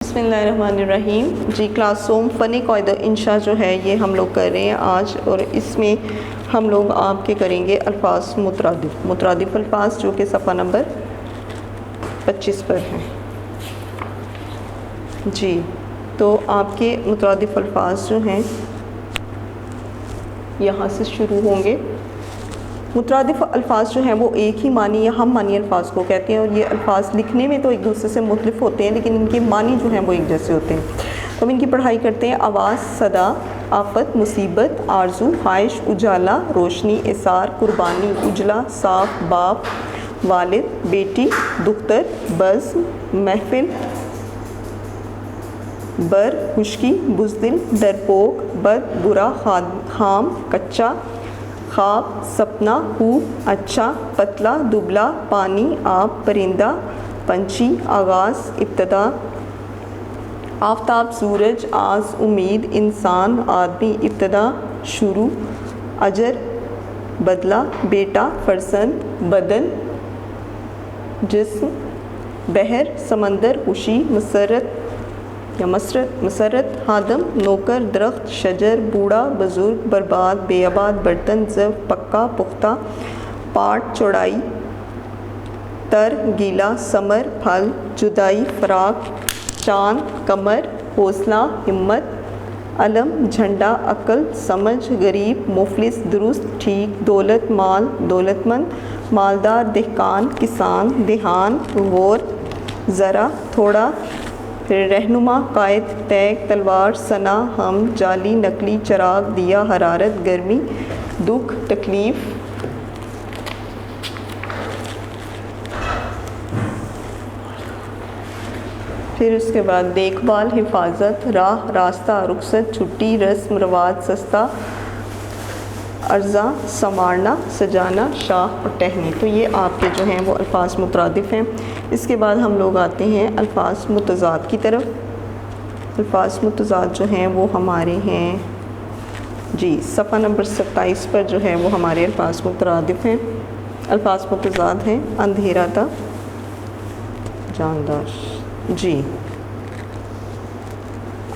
بسم اللہ الرحمن الرحیم. جی کلاس روم فن قاعدہ انشاء جو ہے یہ ہم لوگ کر رہے ہیں آج، اور اس میں ہم لوگ آپ کے کریں گے الفاظ مترادف الفاظ جو کہ صفحہ نمبر 25 پر ہیں. جی تو آپ کے مترادف الفاظ جو ہیں یہاں سے شروع ہوں گے. مترادف الفاظ جو ہیں وہ ایک ہی معنی یا ہم معنی الفاظ کو کہتے ہیں، اور یہ الفاظ لکھنے میں تو ایک دوسرے سے مختلف ہوتے ہیں لیکن ان کے معنی جو ہیں وہ ایک جیسے ہوتے ہیں. تو ہم ان کی پڑھائی کرتے ہیں. آواز، صدا، آفت، مصیبت، آرزو، خواہش، اجالا، روشنی، اثار، قربانی، اجلا، صاف، باپ، والد، بیٹی، دختر، بزم، محفل، بر، خشکی، بزدل، ڈرپوک، بد، برا، خام، کچا، خواب، سپنا، خوب، اچھا، پتلا، دبلا، پانی، آب، پرندہ، پنچھی، آغاز، ابتدا، آفتاب، سورج، آز، امید، انسان، آدمی، ابتدا، شروع، اجر، بدلہ، بیٹا، فرزند، بدن، جسم، بحر، سمندر، خوشی، مسرت یا مسرت، ہادم، نوکر، درخت، شجر، بوڑھا، بزرگ، برباد، بے آباد، برتن، ظرف، پکا، پختہ، پاٹ، چوڑائی، تر، گیلا، ثمر، پھل، جدائی، فراق، چاند، قمر، حوصلہ، ہمت، علم، جھنڈا، عقل، سمجھ، غریب، مفلس، درست، ٹھیک، دولت، مال، دولت مند، مالدار، دہقان، کسان، دہان، غور، ذرا، تھوڑا، پھر رہنما، قائد، تیگ، تلوار، ثنا، ہم، جعلی، نقلی، چراغ، دیا، حرارت، گرمی، دکھ، تکلیف، پھر اس کے بعد دیکھ بھال، حفاظت، راہ، راستہ، رخصت، چھٹی، رسم، رواج، سستا، عرضہ، سنوارنا، سجانا، شاخ اور ٹہنی. تو یہ آپ کے جو ہیں وہ الفاظ مترادف ہیں. اس کے بعد ہم لوگ آتے ہیں الفاظ متضاد کی طرف. الفاظ متضاد جو ہیں وہ ہمارے ہیں جی صفحہ نمبر 27 پر جو ہے وہ ہمارے الفاظ مترادف ہیں. الفاظ متضاد ہیں اندھیرا تھا، جاندار. جی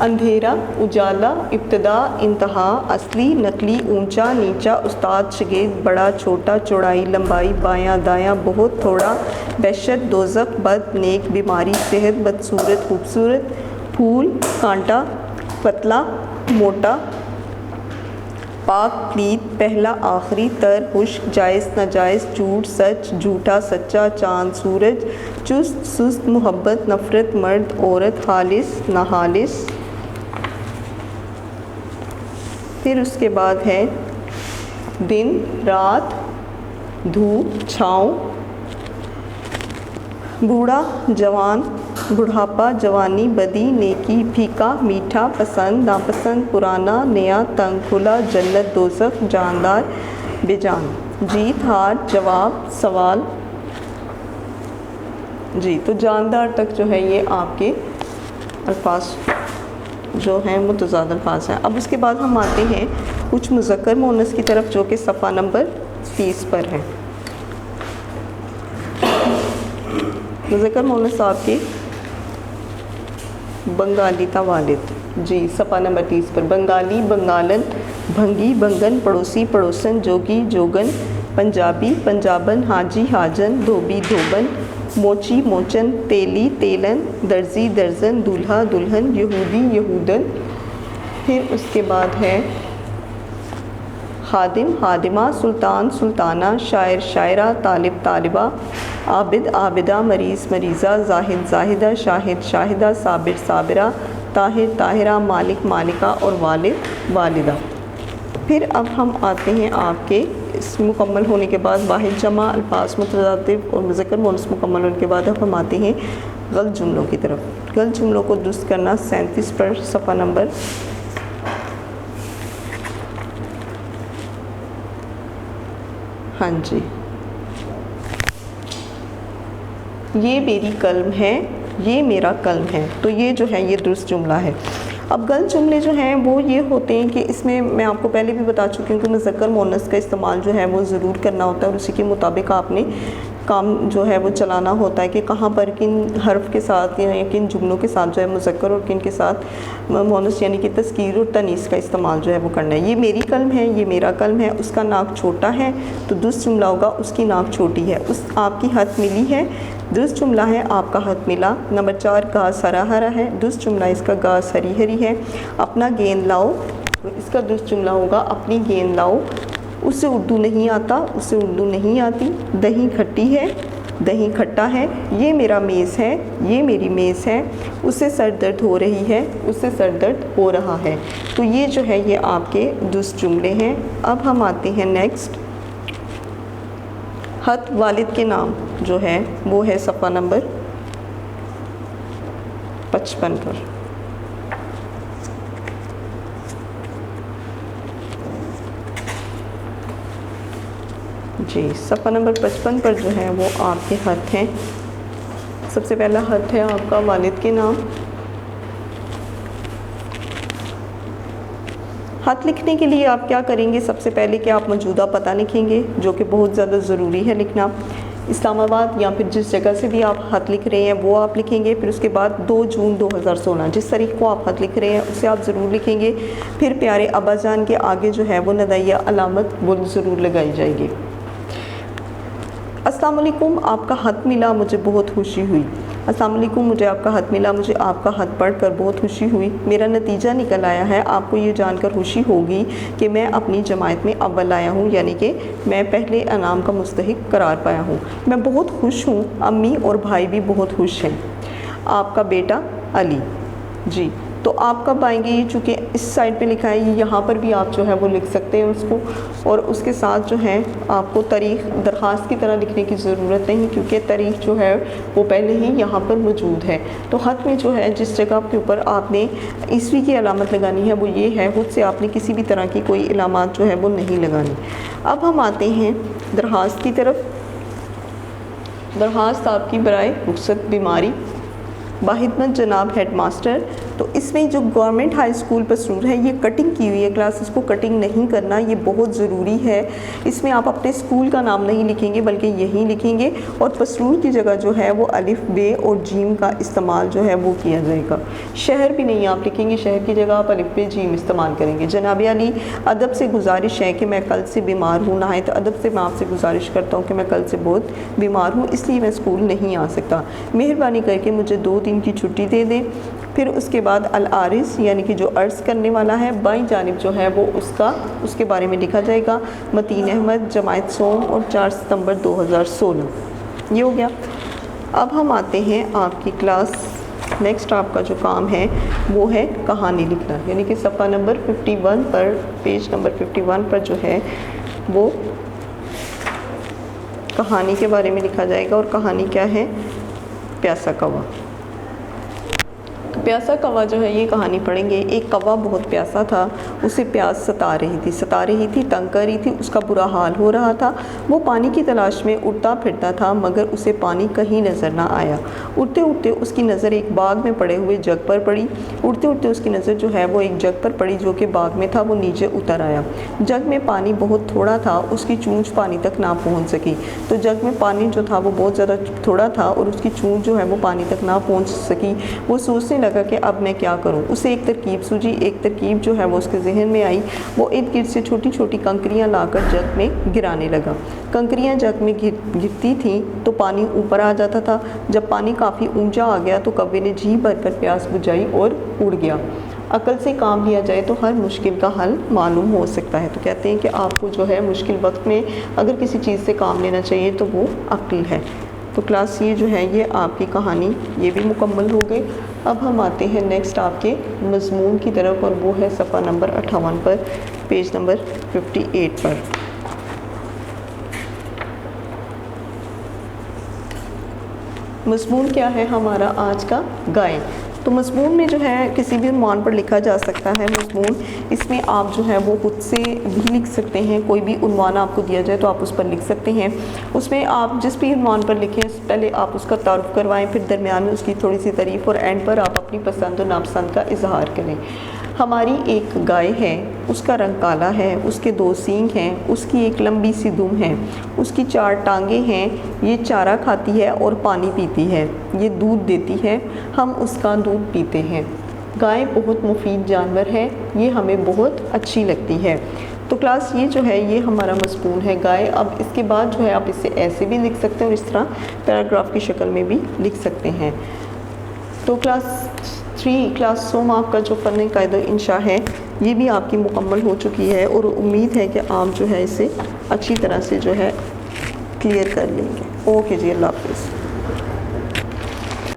اندھیرا، اجالا، ابتدا، انتہا، اصلی، نقلی، اونچا، نیچا، استاد، شاگرد، بڑا، چھوٹا، چوڑائی، لمبائی، بایاں، دایاں، بہت، تھوڑا، دہشت، دوزخ، بد، نیک، بیماری، صحت، بدصورت، خوبصورت، پھول، کانٹا، پتلا، موٹا، پاک، پلید، پہلا، آخری، تر، خشک، جائز، ناجائز، جھوٹ، سچ، جھوٹا، سچا، چاند، سورج، چست، سست، محبت، نفرت، مرد، عورت، خالص، ناخالص. پھر اس کے بعد ہے دن، رات، دھوپ، چھاؤں، بوڑھا، جوان، بڑھاپا، جوانی، بدی، نیکی، پھیکا، میٹھا، پسند، ناپسند، پرانا، نیا، تنگ، کھلا، جنت، دوزخ، جاندار، بے جان. جیت، ہار، جواب، سوال. جی تو جاندار تک جو ہے یہ آپ کے الفاظ جو ہیں متضاد الفاظ ہیں. اب اس کے بعد ہم آتے ہیں کچھ مذکر مؤنث کی طرف جو کہ صفحہ نمبر 30 پر ہے. مذکر مؤنث آپ کے بنگالی تھا، والد. جی صفحہ نمبر 30 پر. بنگالی، بنگالن، بھنگی، بنگن، پڑوسی، پڑوسن، جوگی، جوگن، پنجابی، پنجابن، حاجی، حاجن، دھوبی، دھوبن، موچی، موچن، تیلی، تیلن، درزی، درزن، دولہا، دلہن، یہودی، یہودن. پھر اس کے بعد ہے خادم، خادمہ، سلطان، سلطانہ، شاعر، شاعرہ، طالب، طالبہ، عابد، عابدہ، مریض، مریضہ، زاہد، زاہدہ، شاہد، شاہدہ، صابر، صابرہ، طاہر، طاہرہ، مالک، مالکہ اور والد، والدہ. پھر اب ہم آتے ہیں آپ کے اس مکمل ہونے کے بعد واحد جمع، الفاظ مترادف اور مذکر مؤنث مکمل ہونے کے بعد اب ہم آتے ہیں غلط جملوں کی طرف. غلط جملوں کو درست کرنا 37 پر صفحہ نمبر ہاں جی. یہ میری قلم ہے، یہ میرا قلم ہے. تو یہ جو ہے یہ درست جملہ ہے. اب غلط جملے جو ہیں وہ یہ ہوتے ہیں کہ اس میں آپ کو پہلے بھی بتا چکی ہوں کہ مذکر مؤنث کا استعمال جو ہے وہ ضرور کرنا ہوتا ہے اور اسی کے مطابق آپ نے کام جو ہے وہ چلانا ہوتا ہے کہ کہاں پر کن حرف کے ساتھ یا کن جملوں کے ساتھ جو ہے مذکر اور کن کے ساتھ مؤنث یعنی کہ تذکیر اور تانیث کا استعمال جو ہے وہ کرنا ہے. یہ میری قلم ہے، یہ میرا قلم ہے، اس کا ناک چھوٹا ہے تو درست جملہ ہوگا اس کی ناک چھوٹی ہے. آپ کی ہاتھ ملی ہے، درست جملہ ہے آپ کا ہاتھ ملا. نمبر 4 گھاس ہرا ہرا ہے، درست جملہ اس کا گھاس ہری ہری ہے. اپنا گیند لاؤ، اس کا درست جملہ ہوگا اپنی گیند لاؤ. اسے اردو نہیں آتا، اسے اردو نہیں آتی. دہی کھٹی ہے، دہی کھٹا ہے. یہ میرا میز ہے، یہ میری میز ہے. اسے سر درد ہو رہی ہے، اسے سر درد ہو رہا ہے. تو یہ جو ہے یہ آپ کے درست جملے ہیں. اب ہم آتے ہیں نیکسٹ. خط والد کے نام جو ہے وہ ہے صفحہ نمبر 55 پر. جی صفحہ نمبر 55 پر جو ہے وہ آپ کے خط ہیں. سب سے پہلا خط ہے آپ کا والد کے نام. خط لکھنے کے لیے آپ کیا کریں گے؟ سب سے پہلے کہ آپ موجودہ پتہ لکھیں گے جو کہ بہت زیادہ ضروری ہے لکھنا. اسلام آباد یا پھر جس جگہ سے بھی آپ خط لکھ رہے ہیں وہ آپ لکھیں گے. پھر اس کے بعد 2 جون 2016 جس تاریخ کو آپ خط لکھ رہے ہیں اسے آپ ضرور لکھیں گے. پھر پیارے ابا جان کے آگے جو ہے وہ ندائیہ علامت وہ ضرور لگائی جائے گی. السلام علیکم، آپ کا خط ملا، مجھے بہت خوشی ہوئی. السلام علیکم، مجھے آپ کا خط ملا، مجھے آپ کا خط پڑھ کر بہت خوشی ہوئی. میرا نتیجہ نکل آیا ہے. آپ کو یہ جان کر خوشی ہوگی کہ میں اپنی جماعت میں اول آیا ہوں، یعنی کہ میں پہلے انعام کا مستحق قرار پایا ہوں. میں بہت خوش ہوں، امی اور بھائی بھی بہت خوش ہیں. آپ کا بیٹا علی. جی تو آپ کب آئیں گے؟ یہ چونکہ اس سائڈ پہ لکھا ہے، یہاں پر بھی آپ جو ہے وہ لکھ سکتے ہیں اس کو. اور اس کے ساتھ جو ہے آپ کو تاریخ درخواست کی طرح لکھنے کی ضرورت نہیں کیونکہ تاریخ جو ہے وہ پہلے ہی یہاں پر موجود ہے. تو خط میں جو ہے جس جگہ کے اوپر آپ نے عیسوی کی علامت لگانی ہے وہ یہ ہے. خود سے آپ نے کسی بھی طرح کی کوئی علامات جو ہے وہ نہیں لگانی. اب ہم آتے ہیں درخواست کی طرف. درخواست آپ کی برائے رخصت بیماری. باخدمت جناب ہیڈ ماسٹر. تو اس میں جو گورنمنٹ ہائی اسکول پسرور ہے یہ کٹنگ کی ہوئی ہے کلاس، اس کو کٹنگ نہیں کرنا، یہ بہت ضروری ہے. اس میں آپ اپنے اسکول کا نام نہیں لکھیں گے بلکہ یہی لکھیں گے. اور پسرور کی جگہ جو ہے وہ الف بے اور جیم کا استعمال جو ہے وہ کیا جائے گا. شہر بھی نہیں آپ لکھیں گے، شہر کی جگہ آپ الف بے جیم استعمال کریں گے. جناب علی، ادب سے گزارش ہے کہ میں کل سے بیمار ہوں. نہایت ادب سے میں آپ سے گزارش کرتا ہوں کہ میں کل سے بہت بیمار ہوں، اس لیے میں اسکول نہیں آ سکتا. مہربانی کر کے مجھے 2 دن کی چھٹی دے دیں. پھر اس کے بعد العارض یعنی کہ جو عرض کرنے والا ہے بائیں جانب جو ہے وہ اس کے بارے میں لکھا جائے گا. متین احمد، جماعت سوم اور 4 ستمبر 2016. یہ ہو گیا. اب ہم آتے ہیں آپ کی کلاس. نیکسٹ آپ کا جو کام ہے وہ ہے کہانی لکھنا، یعنی کہ صفحہ نمبر 51 پر، پیج نمبر 51 پر جو ہے وہ کہانی کے بارے میں لکھا جائے گا. اور کہانی کیا ہے؟ پیاسا کوا. پیاسا کوا جو ہے یہ کہانی پڑھیں گے. ایک کوا بہت پیاسا تھا، اسے پیاس ستا رہی تھی، تنگ کر رہی تھی، اس کا برا حال ہو رہا تھا. وہ پانی کی تلاش میں اڑتا پھرتا تھا مگر اسے پانی کہیں نظر نہ آیا. اڑتے اڑتے اس کی نظر ایک باغ میں پڑے ہوئے جگ پر پڑی. اڑتے اڑتے اس کی نظر جو ہے وہ ایک جگ پر پڑی جو کہ باغ میں تھا. وہ نیچے اتر آیا. جگ میں پانی بہت تھوڑا تھا، اس کی چونچ پانی تک نہ پہنچ سکی. تو جگ میں پانی جو تھا وہ بہت زیادہ تھوڑا تھا اور اس کی چونچ جو ہے وہ پانی تک نہ پہنچ سکی. وہ سوچنے لگا کہ اب میں کیا کروں. اسے ایک ترکیب سوجی. ایک ترکیب جو ہے وہ اس کے ذہن میں آئی. وہ ارد گرد سے چھوٹی چھوٹی کنکریاں لا کر جگ میں گرانے لگا. کنکریاں جگ میں گرتی تھیں تو پانی اوپر آ جاتا تھا. جب پانی کافی اونچا آ گیا تو کوے نے جی بھر کر پیاس بجھائی اور اڑ گیا. عقل سے کام لیا جائے تو ہر مشکل کا حل معلوم ہو سکتا ہے. تو کہتے ہیں کہ آپ کو جو ہے مشکل وقت میں اگر کسی چیز سے کام لینا چاہیے تو وہ عقل ہے. تو کلاس یہ جو ہے یہ آپ کی کہانی یہ بھی مکمل ہو گئی. اب ہم آتے ہیں نیکسٹ آپ کے مضمون کی طرف اور وہ ہے صفحہ نمبر 58 پر، پیج نمبر 58 پر. مضمون کیا ہے ہمارا آج کا؟ گائیں. تو مضمون میں جو ہے کسی بھی عنوان پر لکھا جا سکتا ہے مضمون. اس میں آپ جو ہے وہ خود سے بھی لکھ سکتے ہیں. کوئی بھی عنوان آپ کو دیا جائے تو آپ اس پر لکھ سکتے ہیں. اس میں آپ جس بھی عنوان پر لکھیں پہلے آپ اس کا تعارف کروائیں، پھر درمیان میں اس کی تھوڑی سی تعریف اور اینڈ پر آپ اپنی پسند و ناپسند کا اظہار کریں. ہماری ایک گائے ہے، اس کا رنگ کالا ہے، اس کے 2 سینگ ہیں، اس کی ایک لمبی سی دم ہے، اس کی 4 ٹانگیں ہیں، یہ چارہ کھاتی ہے اور پانی پیتی ہے، یہ دودھ دیتی ہے، ہم اس کا دودھ پیتے ہیں۔ گائے بہت مفید جانور ہے، یہ ہمیں بہت اچھی لگتی ہے۔ تو کلاس یہ جو ہے یہ ہمارا مضمون ہے گائے۔ اب اس کے بعد جو ہے آپ اسے ایسے بھی لکھ سکتے ہیں اور اس طرح پیراگراف کی شکل میں بھی لکھ سکتے ہیں۔ تو کلاس 3 کلاس سوم آپ کا جو فن قاعدہ انشاء ہے یہ بھی آپ کی مکمل ہو چکی ہے، اور امید ہے کہ آپ جو ہے اسے اچھی طرح سے جو ہے کلیئر کر لیں گے۔ اوکے جی، اللہ حافظ۔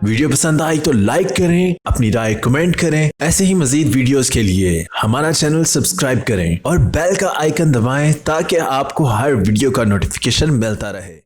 ویڈیو پسند آئی تو لائک کریں، اپنی رائے کمنٹ کریں۔ ایسے ہی مزید ویڈیوز کے لیے ہمارا چینل سبسکرائب کریں اور بیل کا آئیکن دبائیں تاکہ آپ کو ہر ویڈیو کا نوٹیفیکیشن ملتا رہے۔